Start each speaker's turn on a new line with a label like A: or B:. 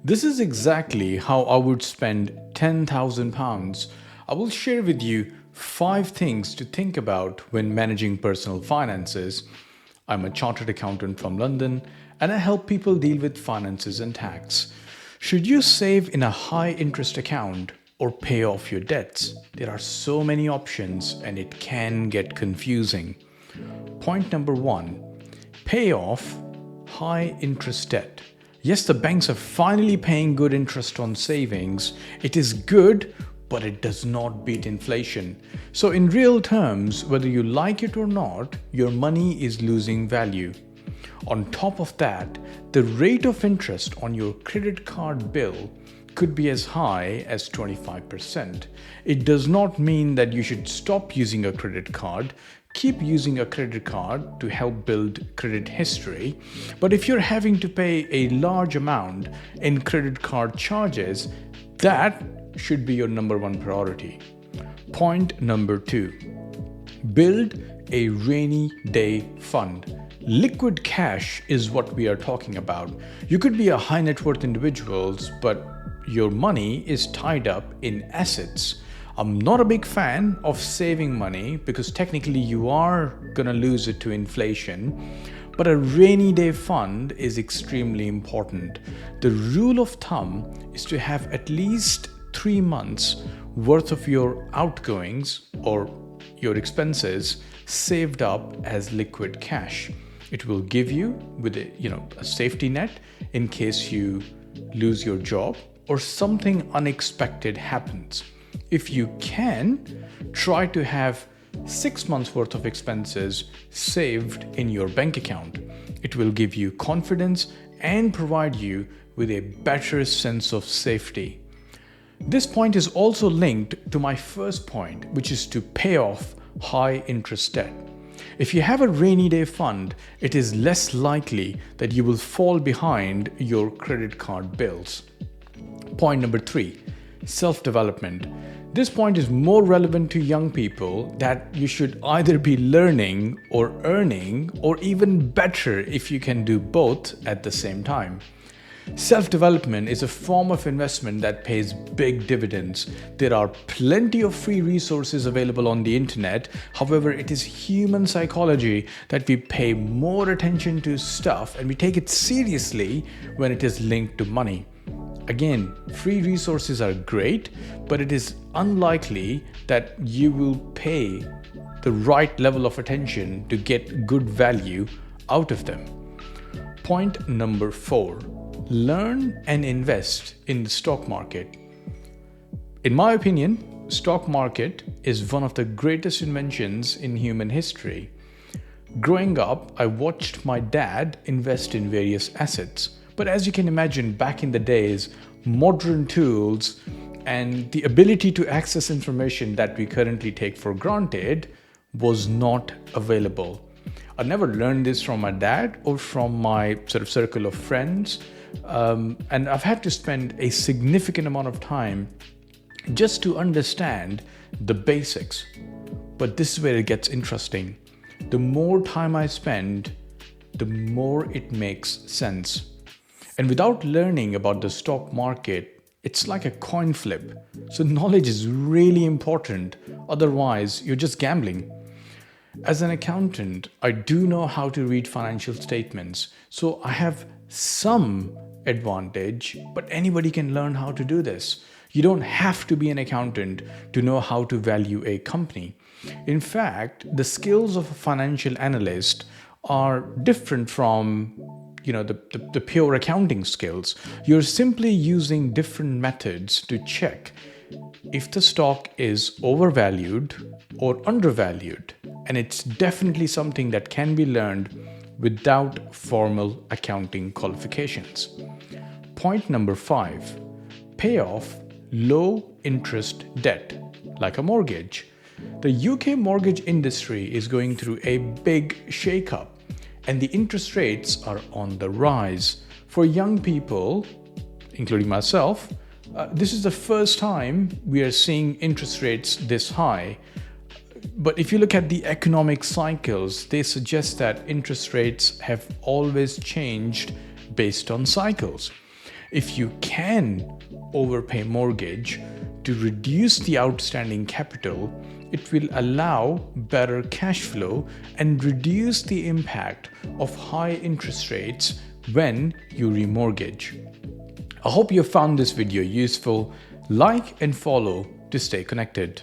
A: This is exactly how I would spend £10,000. I will share with you 5 things to think about when managing personal finances. I'm a chartered accountant from London and I help people deal with finances and tax. Should you save in a high interest account or pay off your debts? There are so many options and it can get confusing. Point number one, pay off high interest debt. Yes, the banks are finally paying good interest on savings. It is good, but it does not beat inflation. So, in real terms, whether you like it or not, your money is losing value. On top of that, the rate of interest on your credit card bill could be as high as 25%. It does not mean that you should stop using a credit card. Keep using a credit card to help build credit history. But if you're having to pay a large amount in credit card charges, that should be your number one priority. Point number two, build a rainy day fund. Liquid cash is what we are talking about. You could be a high net worth individual, but your money is tied up in assets. I'm not a big fan of saving money because technically you are gonna lose it to inflation. But a rainy day fund is extremely important. The rule of thumb is to have at least 3 months worth of your outgoings or your expenses saved up as liquid cash. It will give you with a safety net in case you lose your job or something unexpected happens. If you can, try to have 6 months worth of expenses saved in your bank account. It will give you confidence and provide you with a better sense of safety. This point is also linked to my first point, which is to pay off high interest debt. If you have a rainy day fund, it is less likely that you will fall behind your credit card bills. Point number three, self-development. This point is more relevant to young people that you should either be learning or earning, or even better if you can do both at the same time. Self-development is a form of investment that pays big dividends. There are plenty of free resources available on the internet. However, it is human psychology that we pay more attention to stuff and we take it seriously when it is linked to money. Again, free resources are great, but it is unlikely that you will pay the right level of attention to get good value out of them. Point number four, learn and invest in the stock market. In my opinion, stock market is one of the greatest inventions in human history. Growing up, I watched my dad invest in various assets. But as you can imagine, back in the days, modern tools and the ability to access information that we currently take for granted was not available. I never learned this from my dad or from my sort of circle of friends. And I've had to spend a significant amount of time just to understand the basics. But this is where it gets interesting. The more time I spend, the more it makes sense. And without learning about the stock market, it's like a coin flip. So knowledge is really important. Otherwise, you're just gambling. As an accountant, I do know how to read financial statements. So I have some advantage, but anybody can learn how to do this. You don't have to be an accountant to know how to value a company. In fact, the skills of a financial analyst are different from the pure accounting skills. You're simply using different methods to check if the stock is overvalued or undervalued. And it's definitely something that can be learned without formal accounting qualifications. Point number five, pay off low interest debt, like a mortgage. The UK mortgage industry is going through a big shakeup, and the interest rates are on the rise. For young people, including myself, this is the first time we are seeing interest rates this high. But if you look at the economic cycles, they suggest that interest rates have always changed based on cycles. If you can overpay mortgage to reduce the outstanding capital, it will allow better cash flow and reduce the impact of high interest rates when you remortgage. I hope you found this video useful. Like and follow to stay connected.